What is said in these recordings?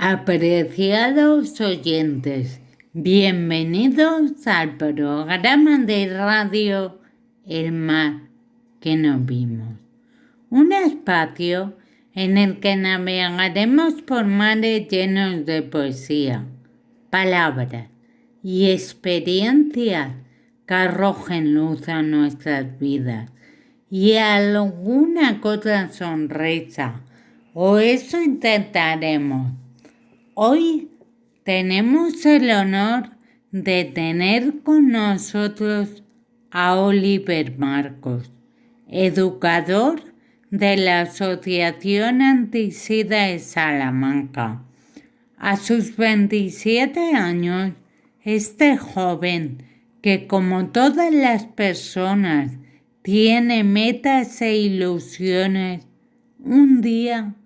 Apreciados oyentes, bienvenidos al programa de radio El mar que no vimos, un espacio en el que navegaremos por mares llenos de poesía, palabras y experiencias que arrojen luz a nuestras vidas y alguna otra sonrisa, o eso intentaremos. Hoy tenemos el honor de tener con nosotros a Oliver Marcos, educador de la Asociación Antisida de Salamanca. A sus 27 años, este joven, que como todas las personas tiene metas e ilusiones, un día,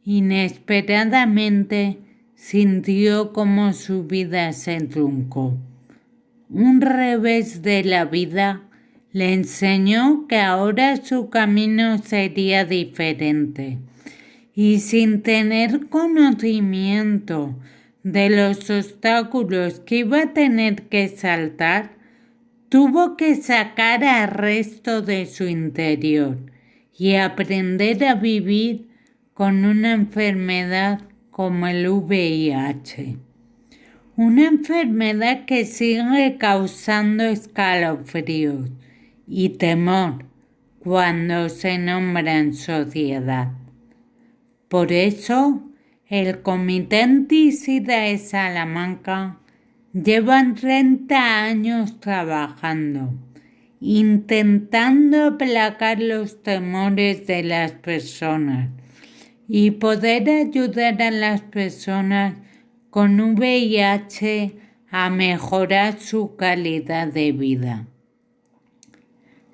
inesperadamente, sintió como su vida se truncó. Un revés de la vida le enseñó que ahora su camino sería diferente, y sin tener conocimiento de los obstáculos que iba a tener que saltar, tuvo que sacar al resto de su interior y aprender a vivir con una enfermedad como el VIH. Una enfermedad que sigue causando escalofríos y temor cuando se nombra en sociedad. Por eso, el Comité Antisida de Salamanca lleva 30 años trabajando, intentando aplacar los temores de las personas y poder ayudar a las personas con VIH a mejorar su calidad de vida.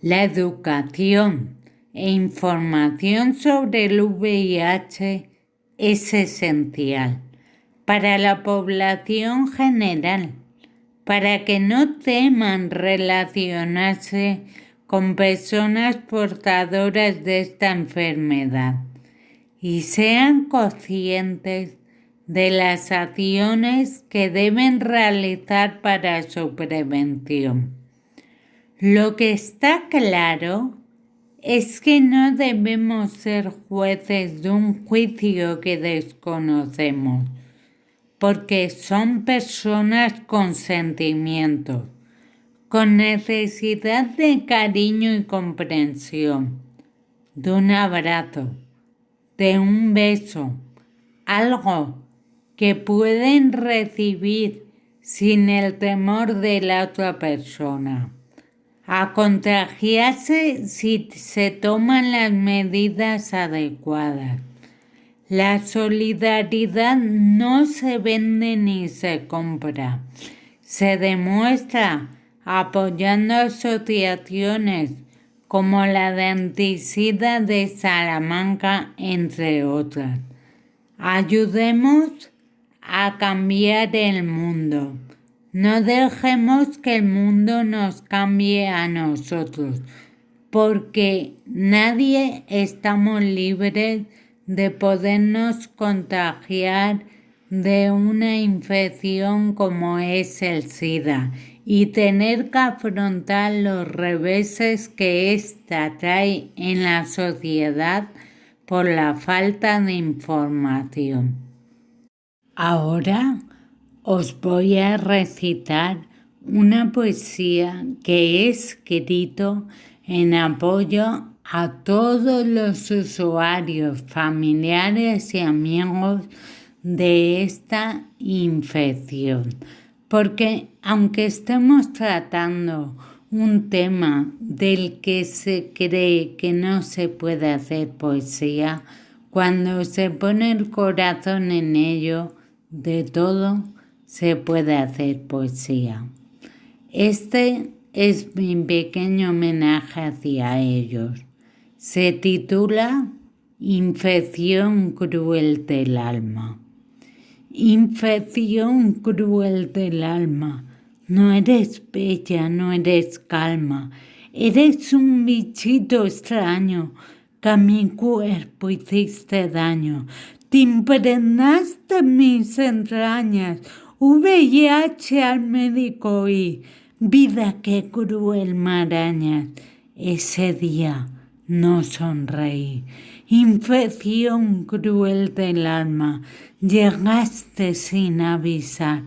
La educación e información sobre el VIH es esencial para la población general, para que no teman relacionarse con personas portadoras de esta enfermedad y sean conscientes de las acciones que deben realizar para su prevención. Lo que está claro es que no debemos ser jueces de un juicio que desconocemos, porque son personas con sentimientos, con necesidad de cariño y comprensión, de un abrazo, de un beso, algo que pueden recibir sin el temor de la otra persona, a contagiarse si se toman las medidas adecuadas. La solidaridad no se vende ni se compra, se demuestra apoyando asociaciones como la de Antisida de Salamanca, entre otras. Ayudemos a cambiar el mundo. No dejemos que el mundo nos cambie a nosotros, porque nadie estamos libres de podernos contagiar de una infección como es el SIDA y tener que afrontar los reveses que ésta trae en la sociedad por la falta de información. Ahora os voy a recitar una poesía que he escrito en apoyo a todos los usuarios, familiares y amigos de esta infección. Porque aunque estemos tratando un tema del que se cree que no se puede hacer poesía, cuando se pone el corazón en ello, de todo se puede hacer poesía. Este es mi pequeño homenaje hacia ellos. Se titula Infección cruel del alma. Infección cruel del alma, no eres bella, no eres calma, eres un bichito extraño que a mi cuerpo hiciste daño. te impregnaste mis entrañas, VIH al médico y vida qué cruel marañas. Ese día no sonreí, infección cruel del alma, llegaste sin avisar.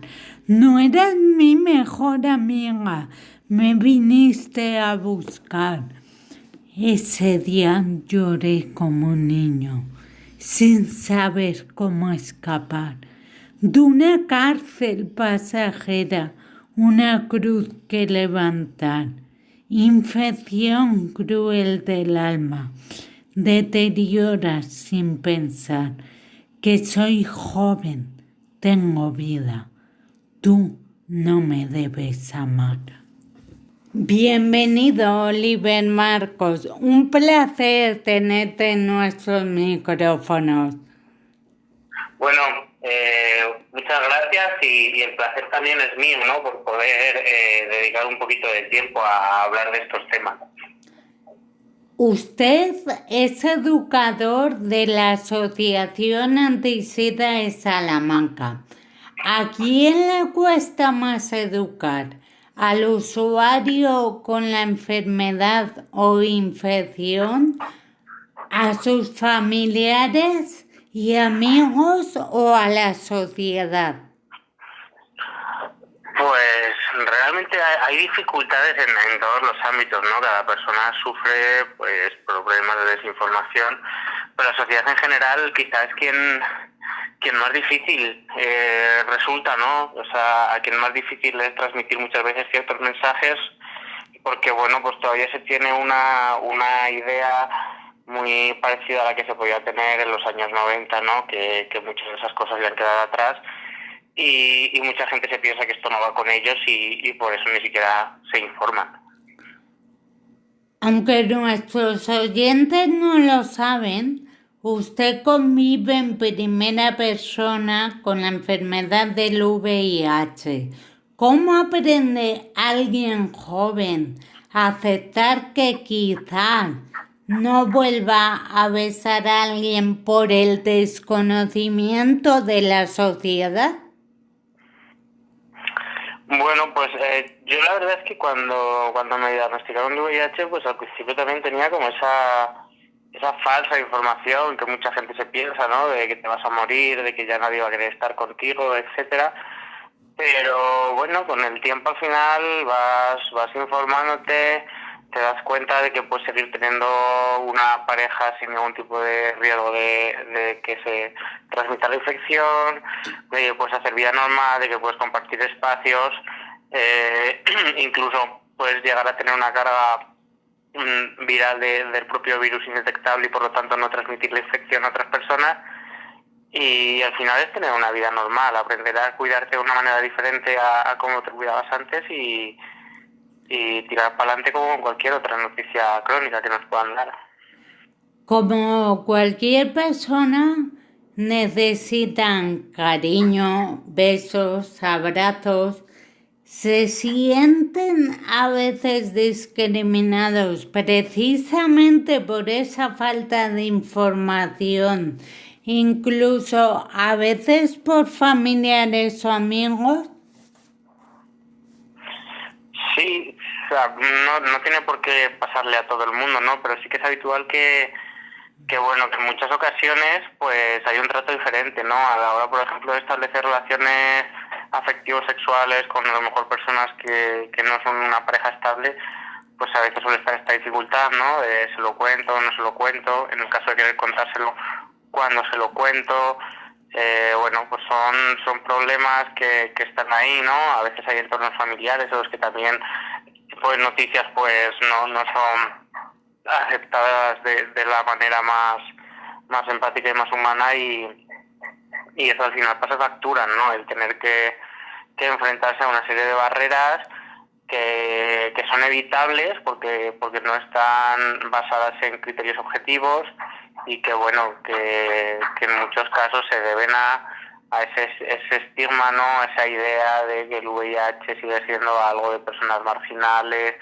No eras mi mejor amiga, me viniste a buscar. Ese día lloré como un niño, sin saber cómo escapar de una cárcel pasajera, una cruz que levantar. Infección cruel del alma, deteriora sin pensar que soy joven, tengo vida, tú no me debes amar. Bienvenido, Oliver Marcos. Un placer tenerte en nuestros micrófonos. Bueno, muchas gracias y el placer también es mío, ¿no? Por poder dedicar un poquito de tiempo a hablar de estos temas. Usted es educador de la Asociación Antisida de Salamanca. ¿A quién le cuesta más educar? ¿Al usuario con la enfermedad o infección? ¿A sus familiares y amigos o a la sociedad? Pues realmente hay dificultades en todos los ámbitos, ¿no? Cada persona sufre pues problemas de desinformación, pero la sociedad en general quizás es quien más difícil resulta, ¿no? O sea, a quien más difícil es transmitir muchas veces ciertos mensajes, porque bueno, pues todavía se tiene una idea muy parecida a la que se podía tener en los años 90, ¿no? Que muchas de esas cosas ya han quedado atrás y mucha gente se piensa que esto no va con ellos y por eso ni siquiera se informan. Aunque nuestros oyentes no lo saben, usted convive en primera persona con la enfermedad del VIH. ¿Cómo aprende alguien joven a aceptar que quizás no vuelva a besar a alguien por el desconocimiento de la sociedad? Bueno, pues yo la verdad es que cuando me diagnosticaron de VIH, pues al principio también tenía como esa falsa información que mucha gente se piensa, ¿no? De que te vas a morir, de que ya nadie va a querer estar contigo, etcétera. Pero bueno, con el tiempo al final vas informándote, te das cuenta de que puedes seguir teniendo una pareja sin ningún tipo de riesgo de que se transmita la infección, de que puedes hacer vida normal, de que puedes compartir espacios, incluso puedes llegar a tener una carga viral del propio virus indetectable y por lo tanto no transmitir la infección a otras personas. Y al final es tener una vida normal, aprender a cuidarte de una manera diferente a cómo te cuidabas antes y tirar para adelante como cualquier otra noticia crónica que nos puedan dar. Como cualquier persona, necesitan cariño, besos, abrazos. Se sienten a veces discriminados precisamente por esa falta de información, incluso a veces por familiares o amigos. Sí, o sea, no tiene por qué pasarle a todo el mundo, ¿no? Pero sí que es habitual bueno, que en muchas ocasiones pues hay un trato diferente, ¿no? A la hora, por ejemplo, de establecer relaciones afectivos sexuales con a lo mejor personas que no son una pareja estable, pues a veces suele estar esta dificultad, ¿no? De se lo cuento, no se lo cuento, en el caso de querer contárselo, cuando se lo cuento. Bueno, pues son problemas que están ahí, ¿no? A veces hay entornos familiares en los que también pues noticias pues no son aceptadas de la manera más empática y más humana y eso al final pasa factura, ¿no? El tener que enfrentarse a una serie de barreras que son evitables porque no están basadas en criterios objetivos y que bueno que en muchos casos se deben a ese estigma, ¿no? Esa idea de que el VIH sigue siendo algo de personas marginales,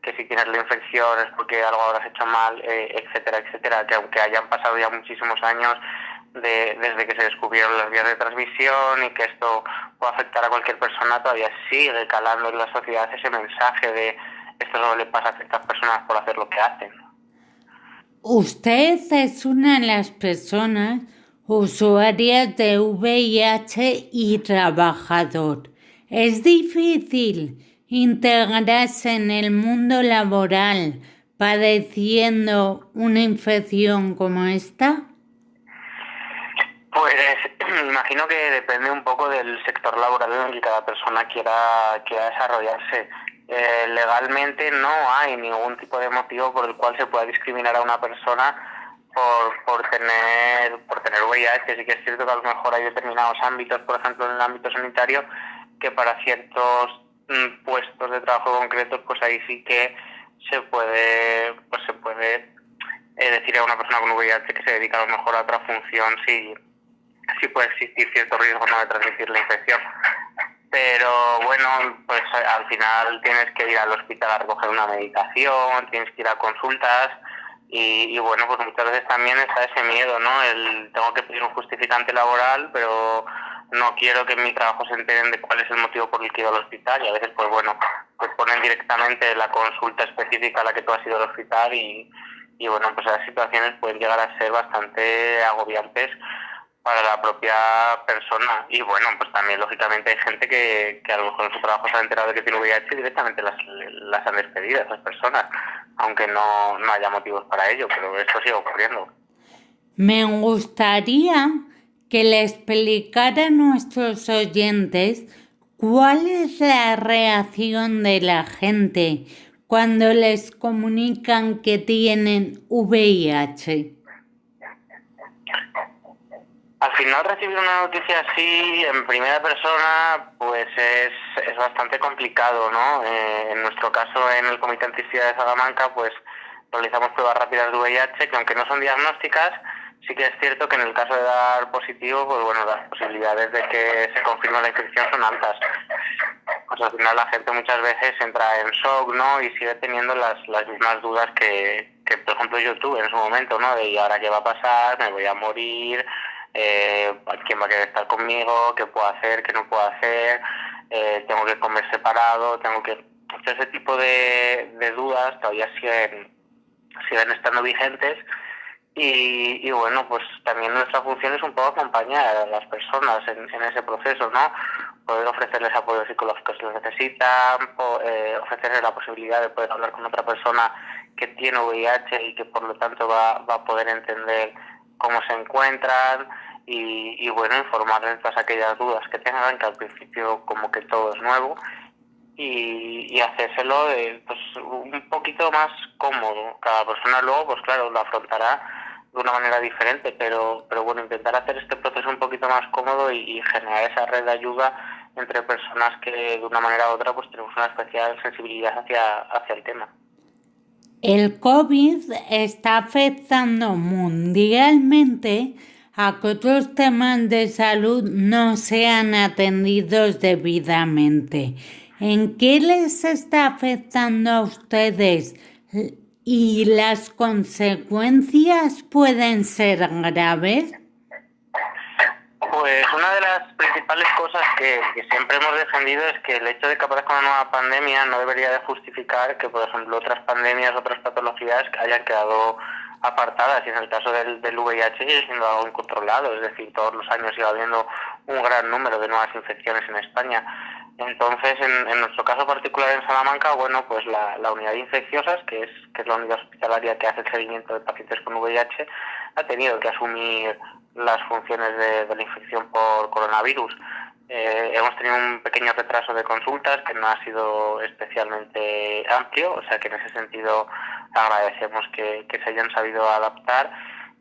que si tienes la infección es porque algo habrás hecho mal, etcétera, etcétera, que aunque hayan pasado ya muchísimos años, desde que se descubrieron las vías de transmisión y que esto puede afectar a cualquier persona, todavía sigue calando en la sociedad ese mensaje de esto solo le pasa a ciertas personas por hacer lo que hacen. Usted es una de las personas usuarias de VIH y trabajador. Es difícil integrarse en el mundo laboral padeciendo una infección como esta. Pues imagino que depende un poco del sector laboral en el que cada persona quiera desarrollarse. Legalmente no hay ningún tipo de motivo por el cual se pueda discriminar a una persona por tener VIH. Sí que es cierto que a lo mejor hay determinados ámbitos, por ejemplo en el ámbito sanitario, que para ciertos puestos de trabajo concretos, pues ahí sí que se puede decir a una persona con VIH que se dedica a lo mejor a otra función sí puede existir cierto riesgo, ¿no?, de transmitir la infección. Pero bueno, pues al final tienes que ir al hospital a recoger una medicación, tienes que ir a consultas y bueno, pues muchas veces también está ese miedo, ¿no? Tengo que pedir un justificante laboral, pero no quiero que en mi trabajo se enteren de cuál es el motivo por el que he ido al hospital, y a veces pues bueno, pues ponen directamente la consulta específica a la que tú has ido al hospital y bueno, pues esas situaciones pueden llegar a ser bastante agobiantes para la propia persona. Y bueno, pues también lógicamente hay gente que a lo mejor en su trabajo se ha enterado de que tiene VIH y directamente las han despedido a esas personas, aunque no haya motivos para ello, pero esto sigue ocurriendo. Me gustaría que le explicara a nuestros oyentes cuál es la reacción de la gente cuando les comunican que tienen VIH. Al final recibir una noticia así en primera persona pues es bastante complicado, ¿no? En nuestro caso en el Comité Antisida de Salamanca pues realizamos pruebas rápidas de VIH que aunque no son diagnósticas, sí que es cierto que en el caso de dar positivo, pues bueno, las posibilidades de que se confirme la infección son altas. Pues al final la gente muchas veces entra en shock, ¿no? Y sigue teniendo las mismas dudas que por ejemplo yo tuve en su momento, ¿no? De ¿y ahora qué va a pasar? ¿Me voy a morir? ¿Quién va a querer estar conmigo? ¿Qué puedo hacer? ¿Qué no puedo hacer? ¿Tengo que comer separado? Ese tipo de dudas todavía siguen estando vigentes. Y bueno, pues también nuestra función es un poco acompañar a las personas en ese proceso, ¿no? Poder ofrecerles apoyo psicológico si lo necesitan, ofrecerles la posibilidad de poder hablar con otra persona que tiene VIH y que por lo tanto va a poder entender cómo se encuentran y bueno, informarles de todas aquellas dudas que tengan, que al principio como que todo es nuevo, y hacérselo pues un poquito más cómodo. Cada persona luego, pues claro, lo afrontará de una manera diferente, pero bueno, intentar hacer este proceso un poquito más cómodo y generar esa red de ayuda entre personas que de una manera u otra pues tenemos una especial sensibilidad hacia el tema. El COVID está afectando mundialmente a que otros temas de salud no sean atendidos debidamente. ¿En qué les está afectando a ustedes? ¿Y las consecuencias pueden ser graves? Pues una de las principales cosas que siempre hemos defendido es que el hecho de que aparezca una nueva pandemia no debería de justificar que, por ejemplo, otras pandemias, otras patologías hayan quedado apartadas, y en el caso del VIH sigue siendo algo incontrolado, es decir, todos los años sigue habiendo un gran número de nuevas infecciones en España. Entonces, en nuestro caso particular en Salamanca, bueno, pues la unidad de infecciosas, que es la unidad hospitalaria que hace el seguimiento de pacientes con VIH, ha tenido que asumir las funciones de la infección por coronavirus. Hemos tenido un pequeño retraso de consultas que no ha sido especialmente amplio, o sea que en ese sentido agradecemos que se hayan sabido adaptar.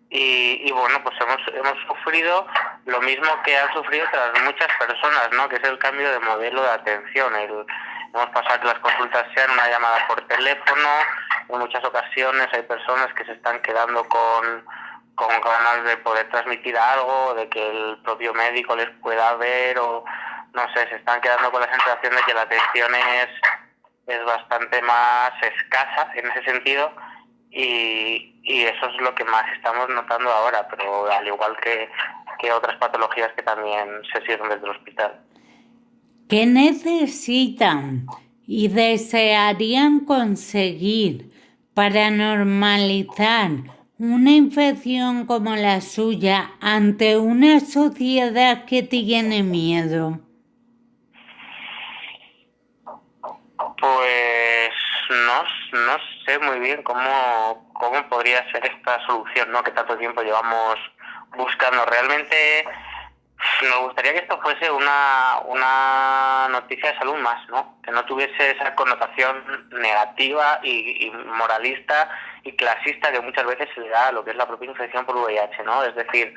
Y bueno, pues hemos sufrido lo mismo que han sufrido otras muchas personas, ¿no? Que es el cambio de modelo de atención. Hemos pasado que las consultas sean una llamada por teléfono. En muchas ocasiones hay personas que se están quedando con ganas de poder transmitir algo, de que el propio médico les pueda ver, o no sé, se están quedando con la sensación de que la atención es bastante más escasa en ese sentido. y eso es lo que más estamos notando ahora, pero al igual que otras patologías que también se siguen desde el hospital. ¿Qué necesitan y desearían conseguir para normalizar una infección como la suya ante una sociedad que tiene miedo? Pues no sé muy bien cómo podría ser esta solución, ¿no? Que tanto tiempo llevamos buscando. Realmente nos gustaría que esto fuese una noticia de salud más, ¿no? Que no tuviese esa connotación negativa y moralista y clasista que muchas veces se le da a lo que es la propia infección por VIH, ¿no? Es decir,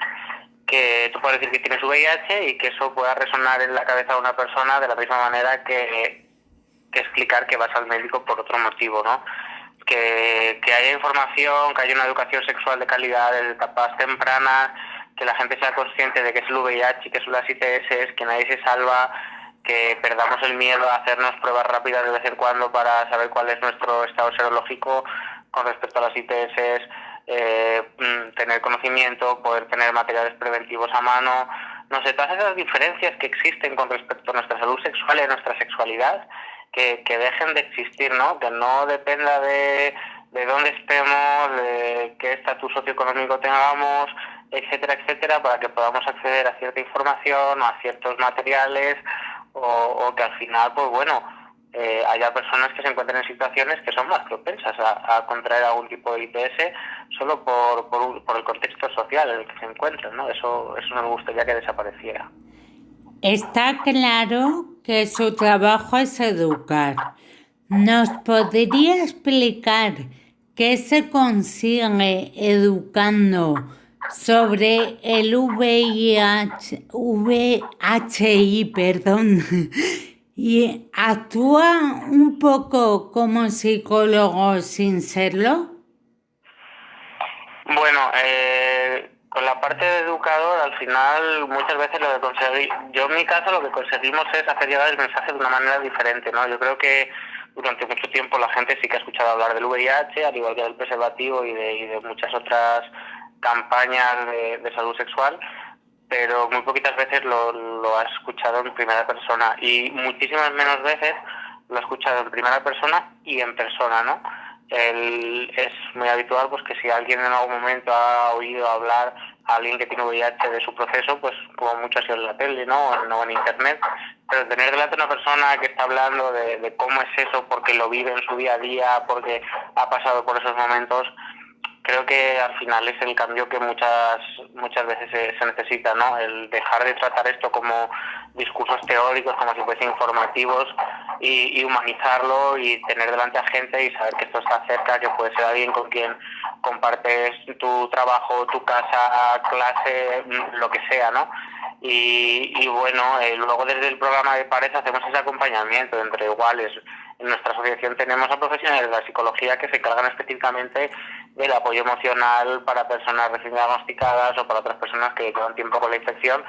que tú puedes decir que tienes VIH y que eso pueda resonar en la cabeza de una persona de la misma manera que explicar que vas al médico por otro motivo, ¿no? Que haya información, que haya una educación sexual de calidad desde etapas tempranas, que la gente sea consciente de que es el VIH y que son las ITS, que nadie se salva, que perdamos el miedo a hacernos pruebas rápidas de vez en cuando para saber cuál es nuestro estado serológico con respecto a las ITS, tener conocimiento, poder tener materiales preventivos a mano, no sé, todas esas diferencias que existen con respecto a nuestra salud sexual y a nuestra sexualidad, que dejen de existir, ¿no? Que no dependa de dónde estemos, de qué estatus socioeconómico tengamos, etcétera, etcétera, para que podamos acceder a cierta información o a ciertos materiales o que al final, pues bueno, haya personas que se encuentren en situaciones que son más propensas a contraer algún tipo de ITS solo por el contexto social en el que se encuentran, ¿no? Eso nos gustaría que desapareciera. Está claro que su trabajo es educar. ¿Nos podría explicar qué se consigue educando sobre el VIH, perdón, y actúa un poco como psicólogo sin serlo? Bueno, con la parte de educador, al final muchas veces lo que yo en mi caso lo que conseguimos es hacer llegar el mensaje de una manera diferente, ¿no? Yo creo que durante mucho tiempo la gente sí que ha escuchado hablar del VIH, al igual que del preservativo y de muchas otras campañas de salud sexual, pero muy poquitas veces lo ha escuchado en primera persona y muchísimas menos veces lo ha escuchado en primera persona y en persona, ¿no? Es muy habitual pues que si alguien en algún momento ha oído hablar a alguien que tiene VIH de su proceso, pues como mucho ha sido en la tele, ¿no? O en internet, pero tener delante a una persona que está hablando de cómo es eso, porque lo vive en su día a día, porque ha pasado por esos momentos, creo que al final es el cambio que muchas veces se necesita, ¿no? El dejar de tratar esto como discursos teóricos, como si fuesen informativos y humanizarlo y tener delante a gente y saber que esto está cerca, que puede ser alguien con quien compartes tu trabajo, tu casa, clase, lo que sea, ¿no? Y bueno, luego desde el programa de pares hacemos ese acompañamiento entre iguales. En nuestra asociación tenemos a profesionales de la psicología que se encargan específicamente del apoyo emocional para personas recién diagnosticadas o para otras personas que llevan tiempo con la infección,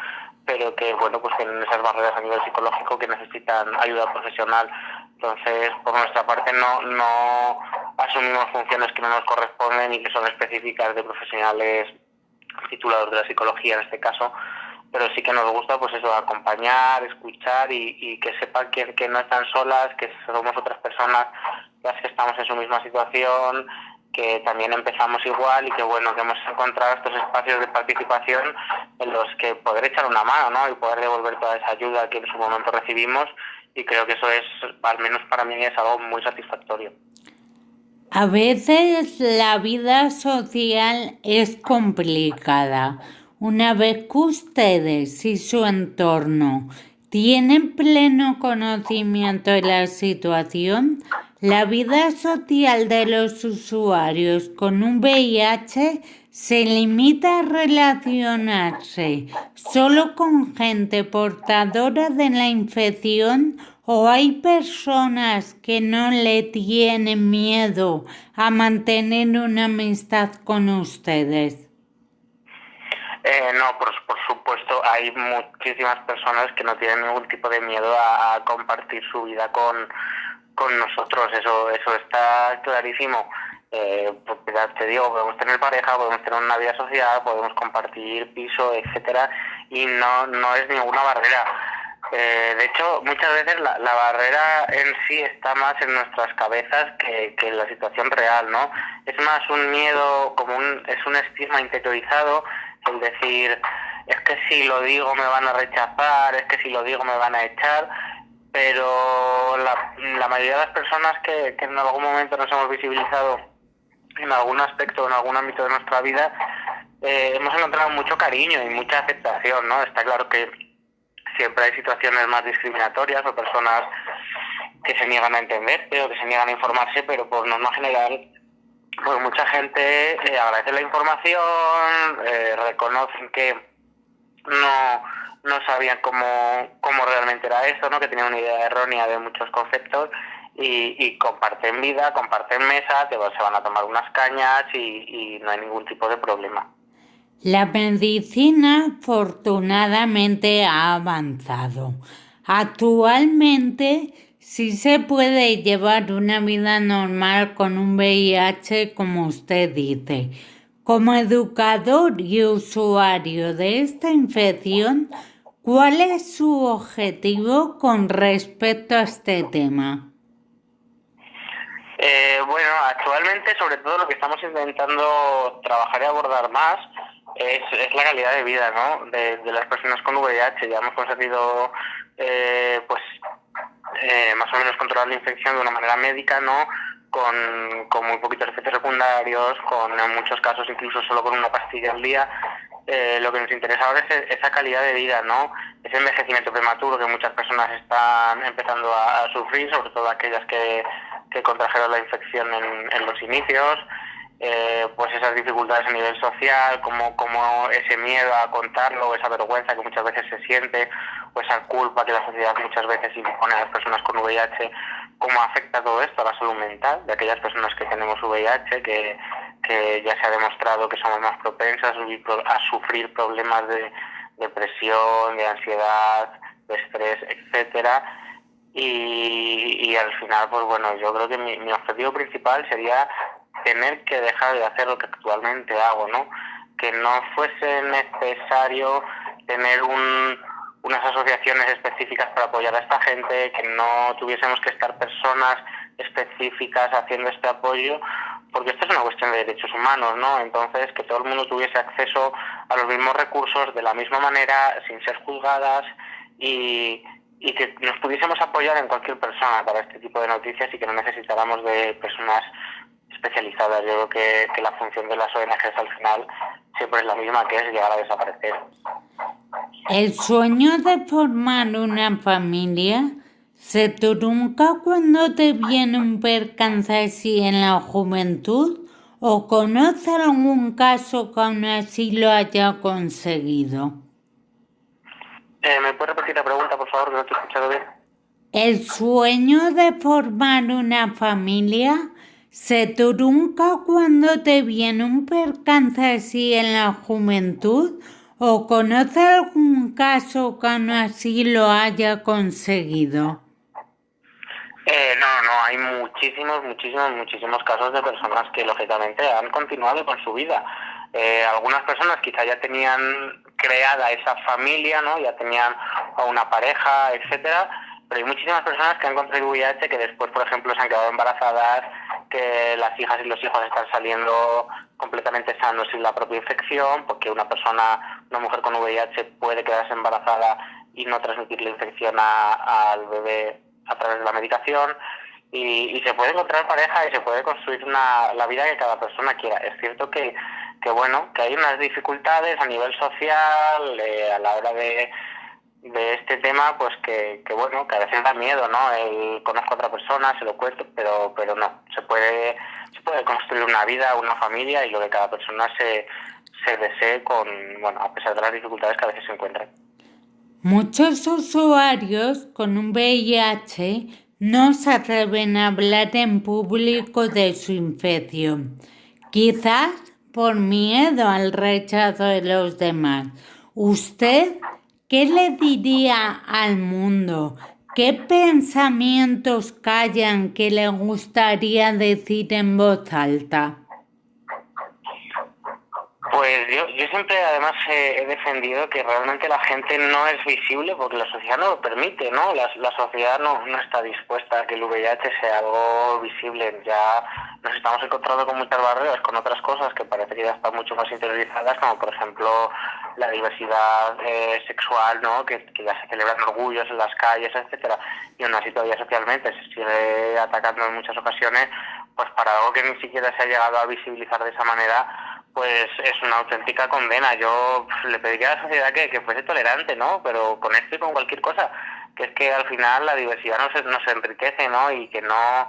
pero que bueno, pues tienen esas barreras a nivel psicológico que necesitan ayuda profesional. Entonces, por nuestra parte no asumimos funciones que no nos corresponden y que son específicas de profesionales titulados de la psicología en este caso, pero sí que nos gusta pues eso, acompañar, escuchar y que sepan que no están solas, que somos otras personas las que estamos en su misma situación, que también empezamos igual y que bueno, que hemos encontrado estos espacios de participación en los que poder echar una mano, ¿no? Y poder devolver toda esa ayuda que en su momento recibimos, y creo que eso es, al menos para mí, es algo muy satisfactorio. A veces la vida social es complicada. Una vez que ustedes y su entorno tienen pleno conocimiento de la situación, la vida social de los usuarios con un VIH se limita a relacionarse solo con gente portadora de la infección, o hay personas que no le tienen miedo a mantener una amistad con ustedes. No, por supuesto, hay muchísimas personas que no tienen ningún tipo de miedo a compartir su vida con nosotros, eso está clarísimo. Pues ya te digo, podemos tener pareja, podemos tener una vida social, podemos compartir piso, etcétera, y no es ninguna barrera. De hecho, muchas veces la barrera en sí está más en nuestras cabezas que en la situación real, ¿no? Es más un miedo, es un estigma interiorizado, el decir, es que si lo digo me van a rechazar, es que si lo digo me van a echar, pero la mayoría de las personas que en algún momento nos hemos visibilizado en algún aspecto, en algún ámbito de nuestra vida, hemos encontrado mucho cariño y mucha aceptación, ¿no? Está claro que siempre hay situaciones más discriminatorias o personas que se niegan a entenderte o que se niegan a informarse, pero por norma general, pues mucha gente agradece la información, reconocen que no sabían cómo realmente era esto, ¿no? Que tenían una idea errónea de muchos conceptos y comparten vida, comparten mesa, se van a tomar unas cañas y no hay ningún tipo de problema. La medicina afortunadamente ha avanzado. Actualmente sí se puede llevar una vida normal con un VIH, como usted dice. Como educador y usuario de esta infección, ¿cuál es su objetivo con respecto a este tema? Bueno, actualmente sobre todo lo que estamos intentando trabajar y abordar más es la calidad de vida, ¿no? De las personas con VIH. Ya hemos conseguido más o menos controlar la infección de una manera médica, ¿no? Con muy poquitos efectos secundarios, en muchos casos incluso solo con una pastilla al día. Lo que nos interesa ahora es esa calidad de vida, ¿no? Ese envejecimiento prematuro que muchas personas están empezando a sufrir, sobre todo aquellas que contrajeron la infección en los inicios, pues esas dificultades a nivel social, como ese miedo a contarlo, esa vergüenza que muchas veces se siente, o esa culpa que la sociedad muchas veces impone a las personas con VIH, cómo afecta todo esto a la salud mental de aquellas personas que tenemos VIH, que ya se ha demostrado que somos más propensas a sufrir problemas de depresión, de ansiedad, de estrés, etcétera. Y al final, pues bueno, yo creo que mi objetivo principal sería tener que dejar de hacer lo que actualmente hago, ¿no? Que no fuese necesario tener unas asociaciones específicas para apoyar a esta gente, que no tuviésemos que estar personas específicas haciendo este apoyo, porque esto es una cuestión de derechos humanos, ¿no? Entonces, que todo el mundo tuviese acceso a los mismos recursos de la misma manera, sin ser juzgadas y que nos pudiésemos apoyar en cualquier persona para este tipo de noticias y que no necesitáramos de personas especializadas. Yo creo que la función de las ONGs al final siempre es la misma, que es llegar a desaparecer. El sueño de formar una familia se trunca cuando te viene un percance así en la juventud, o conoce algún caso que aún así lo haya conseguido. ¿Me puedes repetir la pregunta, por favor, que no te he escuchado bien? El sueño de formar una familia se trunca cuando te viene un percance así en la juventud, o conoce algún caso que aún así lo haya conseguido. No, hay muchísimos casos de personas que lógicamente han continuado con su vida. Algunas personas quizá ya tenían creada esa familia, ¿no? Ya tenían a una pareja, etcétera, pero hay muchísimas personas que han contraído VIH que después, por ejemplo, se han quedado embarazadas, que las hijas y los hijos están saliendo completamente sanos sin la propia infección, porque una mujer con VIH puede quedarse embarazada y no transmitir la infección al bebé a través de la medicación, y se puede encontrar pareja y se puede construir la vida que cada persona quiera. Es cierto que hay unas dificultades a nivel social a la hora de este tema, pues que a veces da miedo, ¿no? Conozco a otra persona, se lo cuento, pero no, se puede construir una vida, una familia, y lo que cada persona se desee a pesar de las dificultades que a veces se encuentran. Muchos usuarios con un VIH no se atreven a hablar en público de su infección, quizás por miedo al rechazo de los demás. ¿Usted qué le diría al mundo ¿qué pensamientos callan que le gustaría decir en voz alta? Pues yo siempre además he defendido que realmente la gente no es visible porque la sociedad no lo permite, ¿no? La sociedad no está dispuesta a que el VIH sea algo visible. Ya nos estamos encontrando con muchas barreras, con otras cosas que parece que ya están mucho más interiorizadas, como por ejemplo la diversidad sexual, ¿no? Que ya se celebran orgullos en las calles, etcétera, y aún así todavía socialmente se sigue atacando en muchas ocasiones, pues para algo que ni siquiera se ha llegado a visibilizar de esa manera, pues es una auténtica condena. Yo le pediría a la sociedad que fuese tolerante, ¿no? Pero con esto y con cualquier cosa, que es que al final la diversidad nos enriquece, ¿no? Y que no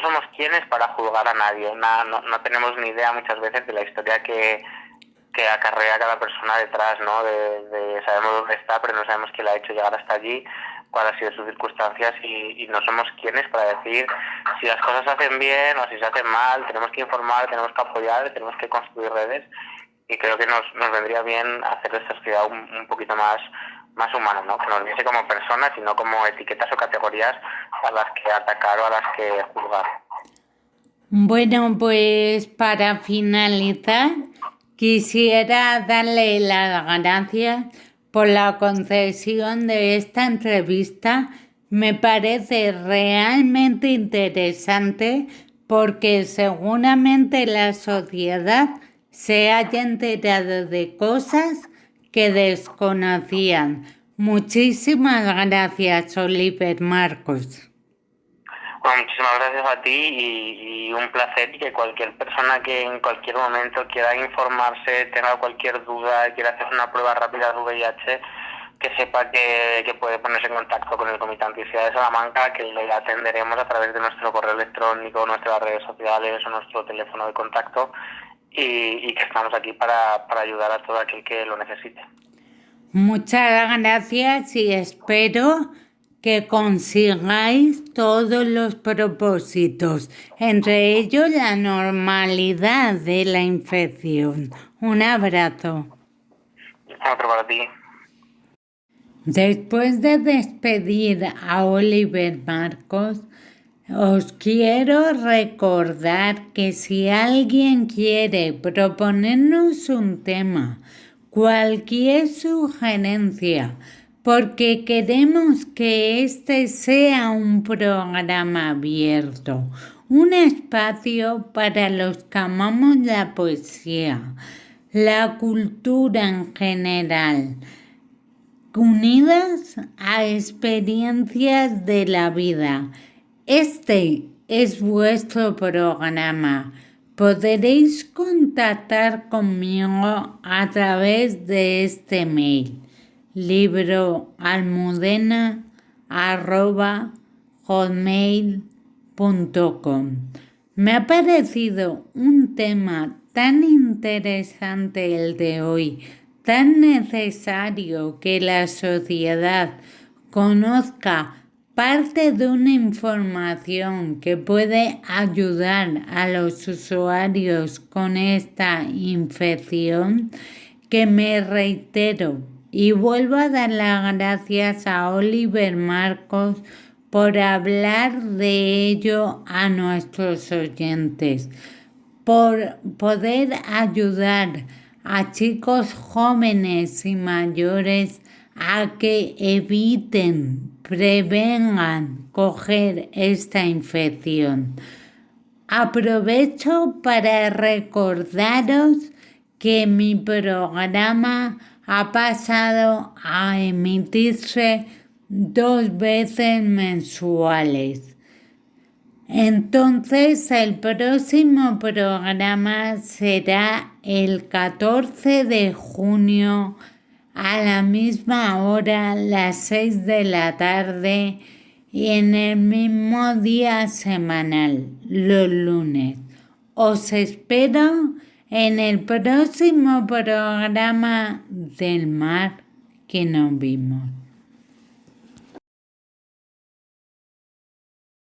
somos quienes para juzgar a nadie. No tenemos ni idea muchas veces de la historia que acarrea cada persona detrás, ¿no? Sabemos dónde está, pero no sabemos qué le ha hecho llegar hasta allí, cuáles han sido sus circunstancias, y no somos quienes para decir si las cosas se hacen bien o si se hacen mal. Tenemos que informar, tenemos que apoyar, tenemos que construir redes, y creo que nos vendría bien hacer de esta sociedad un poquito más humana, ¿no? Que nos viese como personas y no como etiquetas o categorías a las que atacar o a las que juzgar. Bueno, pues para finalizar, quisiera darle las gracias por la concesión de esta entrevista. Me parece realmente interesante porque seguramente la sociedad se haya enterado de cosas que desconocían. Muchísimas gracias, Oliver Marcos. Bueno, muchísimas gracias a ti y un placer, y que cualquier persona que en cualquier momento quiera informarse, tenga cualquier duda, quiera hacer una prueba rápida de VIH, que sepa que puede ponerse en contacto con el Comité Anti-SIDA de Salamanca, que le atenderemos a través de nuestro correo electrónico, nuestras redes sociales o nuestro teléfono de contacto, y que estamos aquí para ayudar a todo aquel que lo necesite. Muchas gracias y espero que consigáis todos los propósitos, entre ellos la normalidad de la infección. Un abrazo. Otro para ti. Después de despedir a Oliver Marcos, os quiero recordar que si alguien quiere proponernos un tema, cualquier sugerencia, porque queremos que este sea un programa abierto, un espacio para los que amamos la poesía, la cultura en general, unidas a experiencias de la vida. Este es vuestro programa. Podréis contactar conmigo a través de este mail: libroalmudena@hotmail.com. Me ha parecido un tema tan interesante el de hoy, tan necesario que la sociedad conozca parte de una información que puede ayudar a los usuarios con esta infección, que me reitero y vuelvo a dar las gracias a Oliver Marcos por hablar de ello a nuestros oyentes, por poder ayudar a chicos jóvenes y mayores a que eviten, prevengan coger esta infección. Aprovecho para recordaros que mi programa ha pasado a emitirse 2 veces mensuales. Entonces el próximo programa será el 14 de junio a la misma hora, las 6 de la tarde, y en el mismo día semanal, los lunes. Os espero en el próximo programa del mar que nos vimos.